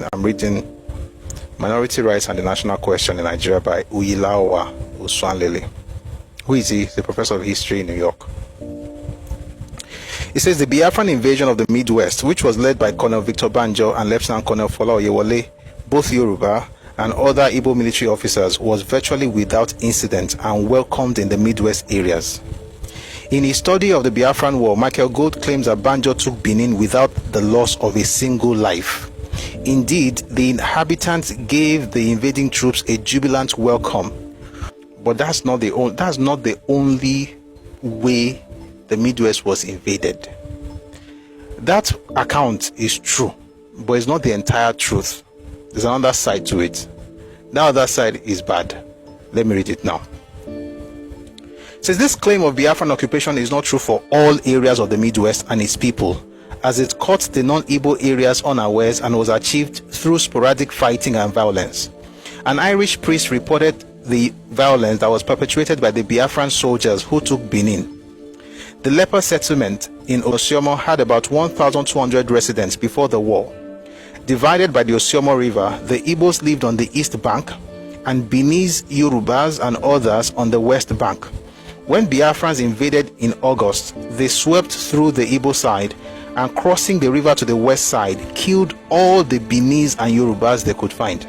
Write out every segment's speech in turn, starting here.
I'm reading Minority Rights and the National Question in Nigeria by Uyilawa Uswanlele. Who is he? He's a professor of history in New York. It says the Biafran invasion of the Midwest, which was led by Colonel Victor Banjo and Lieutenant Colonel Fola Oyewole, both Yoruba, and other Igbo military officers, was virtually without incident and welcomed in the Midwest areas. In his study of the Biafran War, Michael Gold claims that Banjo took Benin without the loss of a single life. Indeed, the inhabitants gave the invading troops a jubilant welcome. But that's not the only way the Midwest was invaded. That account is true, but it's not the entire truth. There's another side to it. That other side is bad. Let me read it now. It says this claim of Biafran occupation is not true for all areas of the Midwest and its people, as it caught the non-Igbo areas unawares and was achieved through sporadic fighting and violence. An Irish priest reported the violence that was perpetrated by the Biafran soldiers who took Benin. The leper settlement in Osiomo had about 1,200 residents before the war. Divided by the Osiomo River, the Igbos lived on the east bank and Beninese Yorubas and others on the west bank. When Biafrans invaded in August, they swept through the Igbo side and, crossing the river to the west side, killed all the Beninese and Yorubas they could find.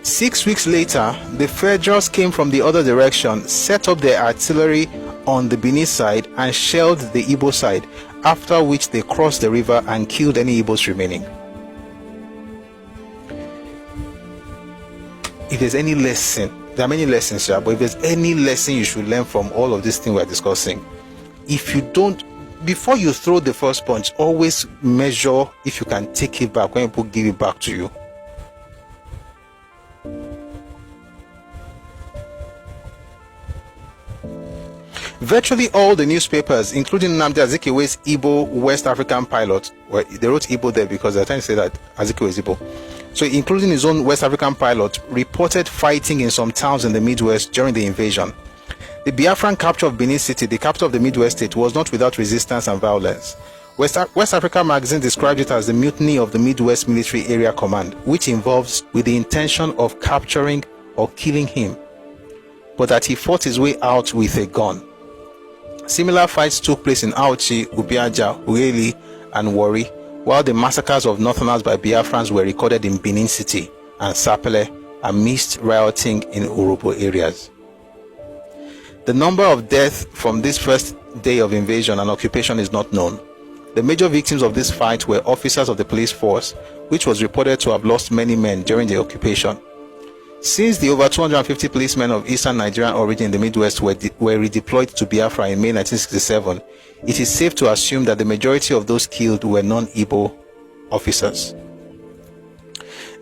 6 weeks later, the Federals came from the other direction, set up their artillery on the Benin side and shelled the Igbo side, after which they crossed the river and killed any Igbos remaining. If there's any lesson, there are many lessons here, but if there's any lesson you should learn from all of this thing we're discussing, if you don't, before you throw the first punch, always measure if you can take it back when people give it back to you. Virtually all the newspapers, including Nnamdi Azikiwe's Igbo West African pilot, well, they wrote Igbo there because they're trying to say that Azikiwe is Igbo. So including his own West African pilot, reported fighting in some towns in the Midwest during the invasion. The Biafran capture of Benin City, the capital of the Midwest state, was not without resistance and violence. West Africa magazine described it as the mutiny of the Midwest Military Area Command, which involves with the intention of capturing or killing him, but that he fought his way out with a gun. Similar fights took place in Auchi, Ubiaja, Ueli, and Warri, while the massacres of Northerners by Biafrans were recorded in Benin City and Sapele amidst rioting in Urobo areas. The number of deaths from this first day of invasion and occupation is not known. The major victims of this fight were officers of the police force, which was reported to have lost many men during the occupation. Since the over 250 policemen of Eastern Nigerian origin in the Midwest were redeployed to Biafra in May 1967, it is safe to assume that the majority of those killed were non-Igbo officers.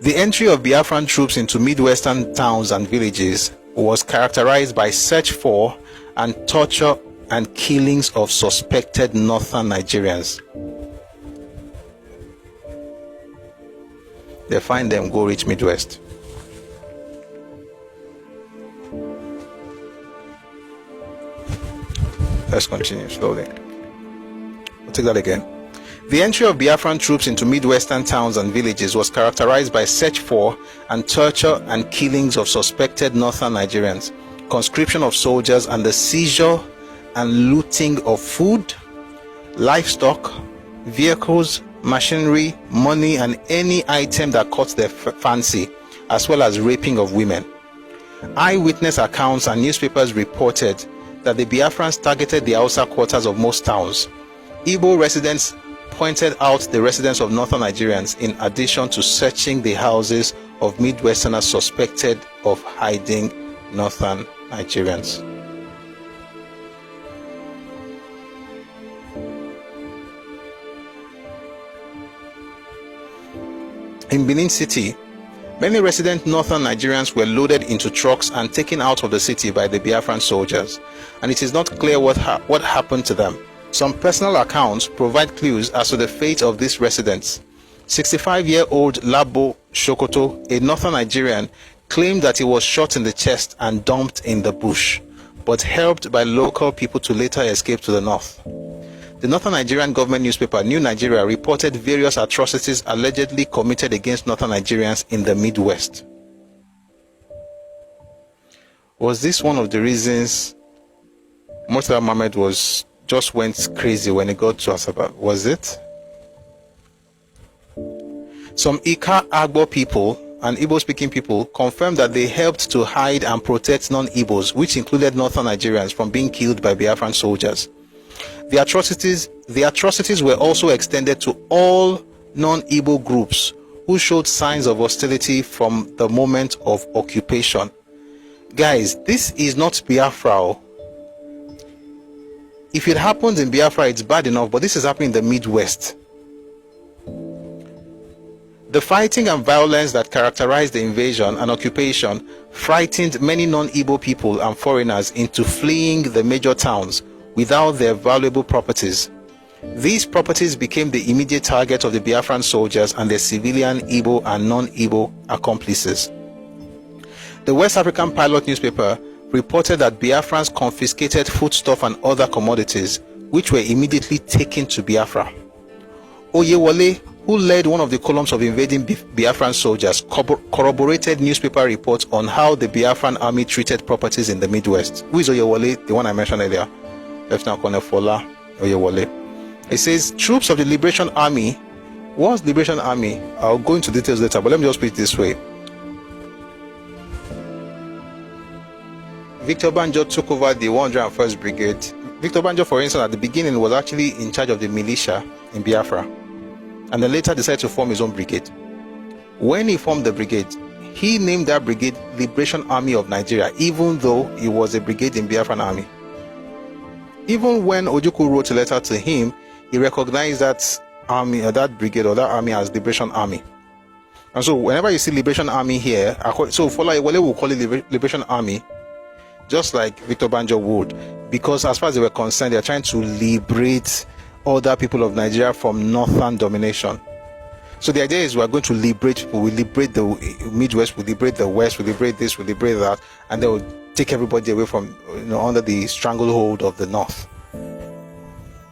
The entry of Biafran troops into Midwestern towns and villages was characterized by search for and torture and killings of suspected Northern Nigerians. They find them, go reach Midwest. Let's continue slowly. We'll take that again. The entry of Biafran troops into Midwestern towns and villages was characterized by search for and torture and killings of suspected Northern Nigerians, conscription of soldiers, and the seizure and looting of food, livestock, vehicles, machinery, money, and any item that caught their fancy, as well as raping of women. Eyewitness accounts and newspapers reported that the Biafrans targeted the Hausa quarters of most towns. Igbo residents pointed out the residence of Northern Nigerians in addition to searching the houses of Midwesterners suspected of hiding Northern Nigerians. In Benin City, many resident Northern Nigerians were loaded into trucks and taken out of the city by the Biafran soldiers, and it is not clear what happened to them. Some personal accounts provide clues as to the fate of these residents. 65-year-old Labo Shokoto, a Northern Nigerian, claimed that he was shot in the chest and dumped in the bush, but helped by local people to later escape to the north. The Northern Nigerian government newspaper, New Nigeria, reported various atrocities allegedly committed against Northern Nigerians in the Midwest. Was this one of the reasons Murtala Mohammed just went crazy when he got to Asaba? Was it? Some Ika Agbo people and Igbo-speaking people confirmed that they helped to hide and protect non-Igbos, which included Northern Nigerians, from being killed by Biafran soldiers. The atrocities were also extended to all non-Igbo groups who showed signs of hostility from the moment of occupation. Guys, this is not Biafra. If it happened in Biafra, it's bad enough, but this is happening in the Midwest. The fighting and violence that characterized the invasion and occupation frightened many non-Igbo people and foreigners into fleeing the major towns without their valuable properties. These properties became the immediate target of the Biafran soldiers and their civilian Igbo and non-Igbo accomplices. The West African Pilot newspaper reported that Biafrans confiscated foodstuff and other commodities, which were immediately taken to Biafra. Oyewole, who led one of the columns of invading Biafran soldiers, corroborated newspaper reports on how the Biafran army treated properties in the Midwest. Who is Oyewole? The one I mentioned earlier, Lieutenant Colonel Fola Oyewole. It says, troops of the Liberation Army. What's Liberation Army? I'll go into details later, but let me just put it this way. Victor Banjo took over the 101st Brigade. Victor Banjo, for instance, at the beginning was actually in charge of the militia in Biafra, and then later decided to form his own brigade. When he formed the brigade, he named that brigade Liberation Army of Nigeria, even though it was a brigade in Biafran army. Even when Ojukwu wrote a letter to him, he recognized that army, or that brigade, or that army as Liberation Army. And so whenever you see Liberation Army here, so Fola Oyewole will call it Liberation Army, just like Victor Banjo would, because as far as they were concerned, they are trying to liberate other people of Nigeria from northern domination. So the idea is we are going to liberate people. We liberate the Midwest, we liberate the West, we liberate this, we liberate that, and they will take everybody away from, under the stranglehold of the North.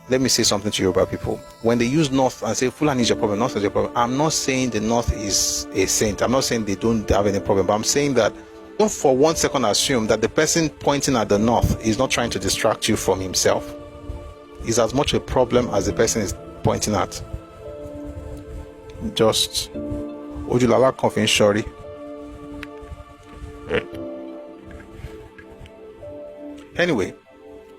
Let me say something to Yoruba people. When they use North and say Fulani is your problem, North is your problem, I'm not saying the North is a saint. I'm not saying they don't have any problem, but I'm saying that don't for 1 second assume that the person pointing at the North is not trying to distract you from himself. It's as much a problem as the person is pointing at. Just Ojulala Coffin Shori. Anyway,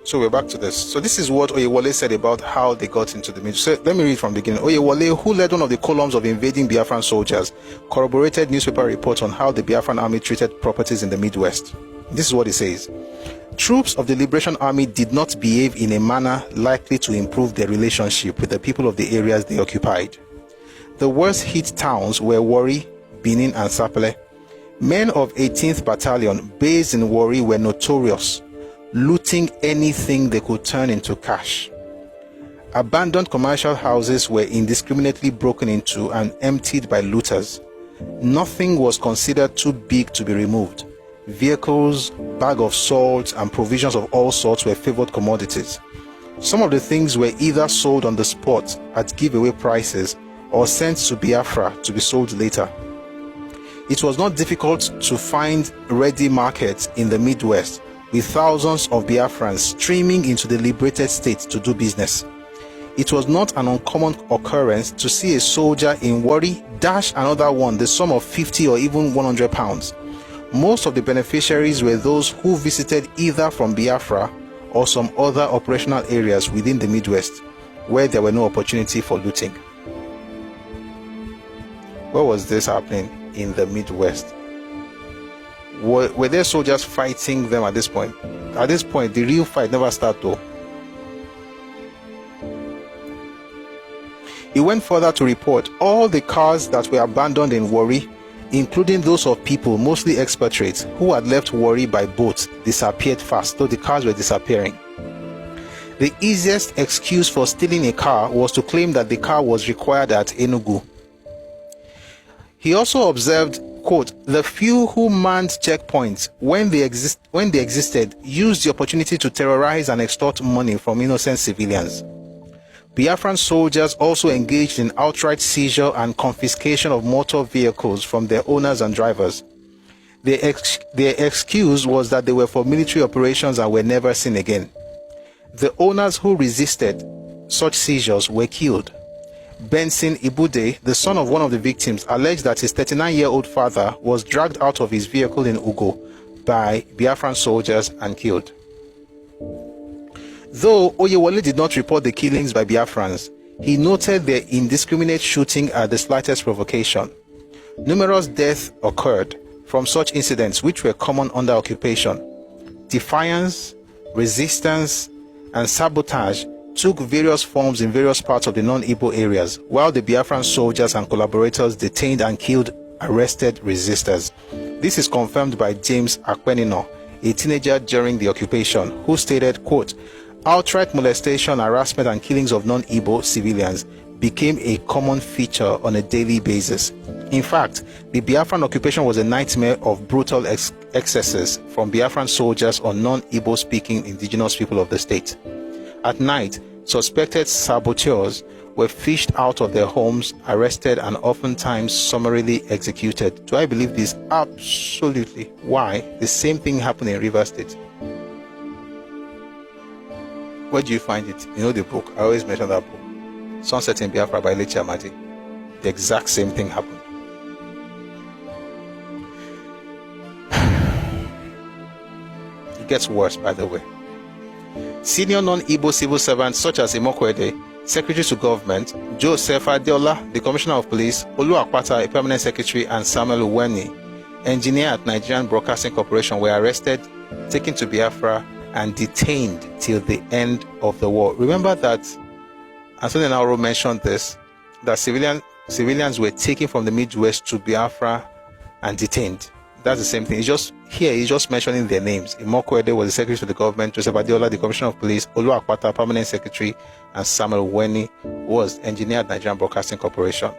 so we're back to this. So this is what Oyewole said about how they got into the middle. So let me read from the beginning. Oyewole, who led one of the columns of invading Biafran soldiers, corroborated newspaper reports on how the Biafran army treated properties in the Midwest. This is what he says. Troops of the Liberation Army did not behave in a manner likely to improve their relationship with the people of the areas they occupied. The worst hit towns were Warri, Benin, and Sapele. Men of 18th Battalion based in Warri were notorious, looting anything they could turn into cash. Abandoned commercial houses were indiscriminately broken into and emptied by looters. Nothing was considered too big to be removed. Vehicles, bag of salt, and provisions of all sorts were favored commodities. Some of the things were either sold on the spot at giveaway prices or sent to Biafra to be sold later. It was not difficult to find ready markets in the Midwest, with thousands of Biafrans streaming into the liberated states to do business. It was not an uncommon occurrence to see a soldier in Warri dash another one the sum of 50 or even 100 pounds. Most of the beneficiaries were those who visited either from Biafra or some other operational areas within the Midwest, where there were no opportunity for looting. Where was this happening? In the Midwest. Were there soldiers fighting them at this point? At this point, the real fight never started though. He went further to report all the cars that were abandoned in Warri, including those of people, mostly expatriates, who had left Warri by boat, disappeared fast, though the cars were disappearing. The easiest excuse for stealing a car was to claim that the car was required at Enugu. He also observed, quote, the few who manned checkpoints when they existed used the opportunity to terrorize and extort money from innocent civilians. Biafran soldiers also engaged in outright seizure and confiscation of motor vehicles from their owners and drivers. Their excuse was that they were for military operations and were never seen again. The owners who resisted such seizures were killed. Benson Ibude, the son of one of the victims, alleged that his 39-year-old father was dragged out of his vehicle in Ugo by Biafran soldiers and killed. Though Oyewole did not report the killings by Biafrans, he noted their indiscriminate shooting at the slightest provocation. Numerous deaths occurred from such incidents which were common under occupation. Defiance, resistance, and sabotage took various forms in various parts of the non-Igbo areas, while the Biafran soldiers and collaborators detained and killed arrested resistors. This is confirmed by James Akwenino, a teenager during the occupation, who stated, quote, "Outright molestation, harassment, and killings of non-Igbo civilians became a common feature on a daily basis. In fact, the Biafran occupation was a nightmare of brutal excesses from Biafran soldiers on non-Igbo speaking indigenous people of the state. At night, suspected saboteurs were fished out of their homes, arrested, and oftentimes summarily executed." Do I believe this? Absolutely. Why? The same thing happened in Rivers State. Where do you find it? You know the book. I always mention that book. Sunset in Biafra by Lechi Amadi. The exact same thing happened. It gets worse, by the way. Senior non-Igbo civil servants such as Imokwede, Secretary to Government, Joseph Adeola, the Commissioner of Police, Olu Akpata, a Permanent Secretary, and Samuel Uweni, engineer at Nigerian Broadcasting Corporation, were arrested, taken to Biafra, and detained till the end of the war. Remember that Anthony Nauro mentioned this, that civilians were taken from the Midwest to Biafra and detained. That's the same thing. He's just mentioning their names. Imokwede was the Secretary to the Government, Joseph Adeola, the Commissioner of Police, Olu Akpata, Permanent Secretary, and Samuel Uweni was engineer at Nigerian Broadcasting Corporation.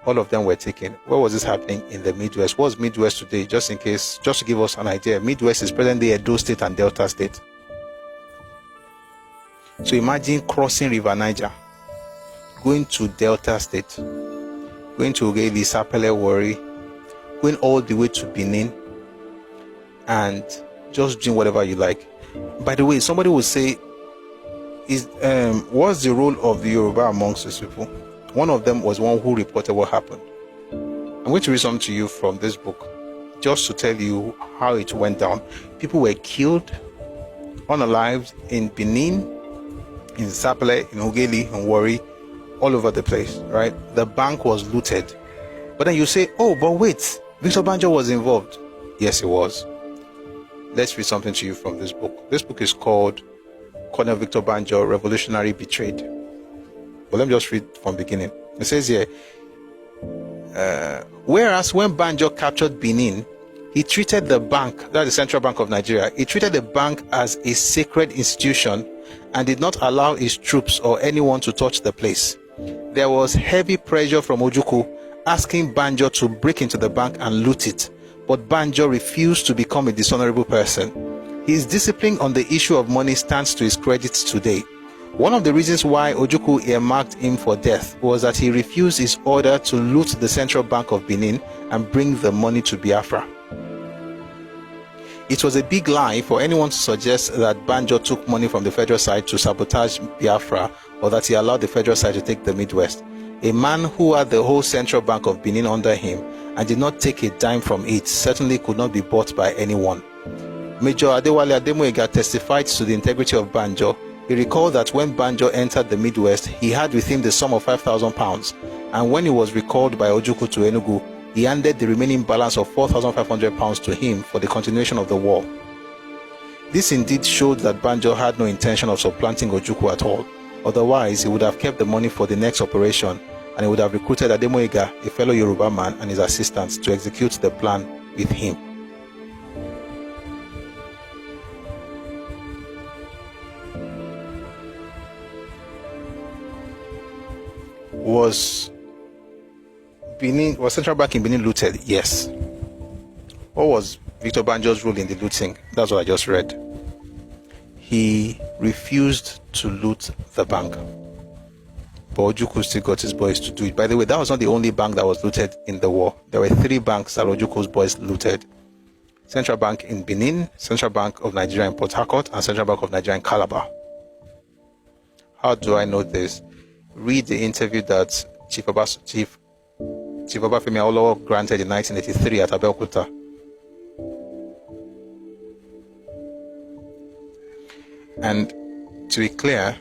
All of them were taken. Where was this happening? In the Midwest. What was Midwest today? Just in case, just to give us an idea, Midwest is present-day Edo State and Delta State. So imagine crossing River Niger, going to Delta State, going to Ogeli, Sapele, Warri, going all the way to Benin, and just doing whatever you like. By the way, somebody will say, what's the role of the Yoruba amongst these people? One of them was one who reported what happened. I'm going to read something to you from this book, just to tell you how it went down. People were killed, unalived, in Benin, in Sapele, in Ogeli, in Warri, all over the place, right? The bank was looted. But then you say, oh, but wait, Victor Banjo was involved. Yes, he was. Let's read something to you from this book. This book is called Colonel Victor Banjo, Revolutionary Betrayed. But let me just read from the beginning. It says here, whereas when Banjo captured Benin, he treated the bank, that's the Central Bank of Nigeria, he treated the bank as a sacred institution and did not allow his troops or anyone to touch the place. There was heavy pressure from Ojukwu asking Banjo to break into the bank and loot it, but Banjo refused to become a dishonorable person. His discipline on the issue of money stands to his credit today. One of the reasons why Ojukwu earmarked him for death was that he refused his order to loot the Central Bank of Benin and bring the money to Biafra. It was a big lie for anyone to suggest that Banjo took money from the federal side to sabotage Biafra, or that he allowed the federal side to take the Midwest. A man who had the whole Central Bank of Benin under him and did not take a dime from it certainly could not be bought by anyone. Major Adewale Ademoyega testified to the integrity of Banjo. He recalled that when Banjo entered the Midwest, he had with him the sum of £5,000, and when he was recalled by Ojukwu to Enugu, he handed the remaining balance of £4,500 to him for the continuation of the war. This indeed showed that Banjo had no intention of supplanting Ojukwu at all. Otherwise, he would have kept the money for the next operation, and he would have recruited Ademoyega, a fellow Yoruba man, and his assistants to execute the plan with him. Was Central Bank in Benin looted? Yes. What was Victor Banjo's role in the looting? That's what I just read. He refused to loot the bank. but Ojukwu still got his boys to do it. By the way, that was not the only bank that was looted in the war. There were 3 banks that Ojukwu's boys looted. Central Bank in Benin, Central Bank of Nigeria in Port Harcourt, and Central Bank of Nigeria in Calabar. How do I know this? Read the interview that Chief Obafemi Awolowo granted in 1983 at Abeokuta. And to be clear,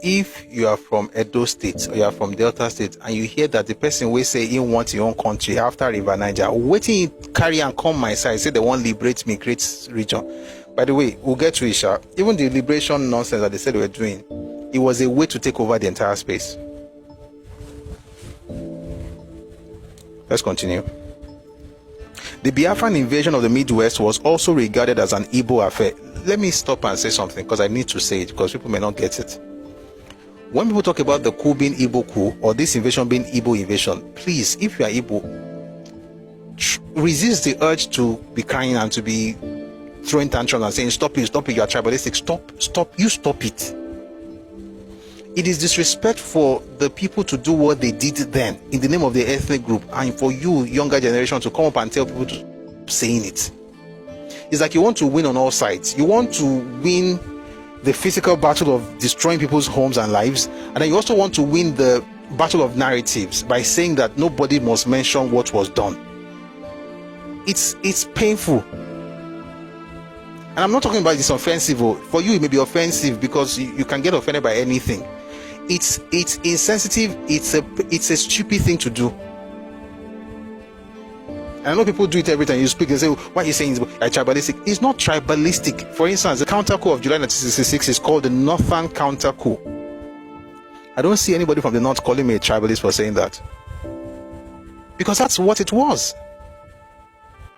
if you are from Edo State or you are from Delta State and you hear that the person will say he wants your own country after River Niger, waiting carry and come my side, say they want to liberate me, create region. By the way, we'll get to it. Even the liberation nonsense that they said they were doing, it was a way to take over the entire space. Let's continue. The Biafran invasion of the Midwest was also regarded as an Igbo affair. Let me stop and say something because I need to say it because people may not get it. When people talk about the coup being Igbo coup or this invasion being Igbo invasion, please, if you are Igbo, resist the urge to be crying and to be throwing tantrums and saying, stop it, you are tribalistic, stop it. It is disrespect for the people to do what they did then in the name of the ethnic group, and for you, younger generation, to come up and tell people to saying it. It's like you want to win on all sides. You want to win the physical battle of destroying people's homes and lives, and then you also want to win the battle of narratives by saying that nobody must mention what was done. It's painful. And I'm not talking about this offensive. For you, it may be offensive because you can get offended by anything. It's insensitive. It's a stupid thing to do. And I know people do it every time you speak. They say, "What are you saying? It's tribalistic." It's not tribalistic. For instance, the counter coup of July 1966 is called the Northern Counter Coup. I don't see anybody from the North calling me a tribalist for saying that, because that's what it was.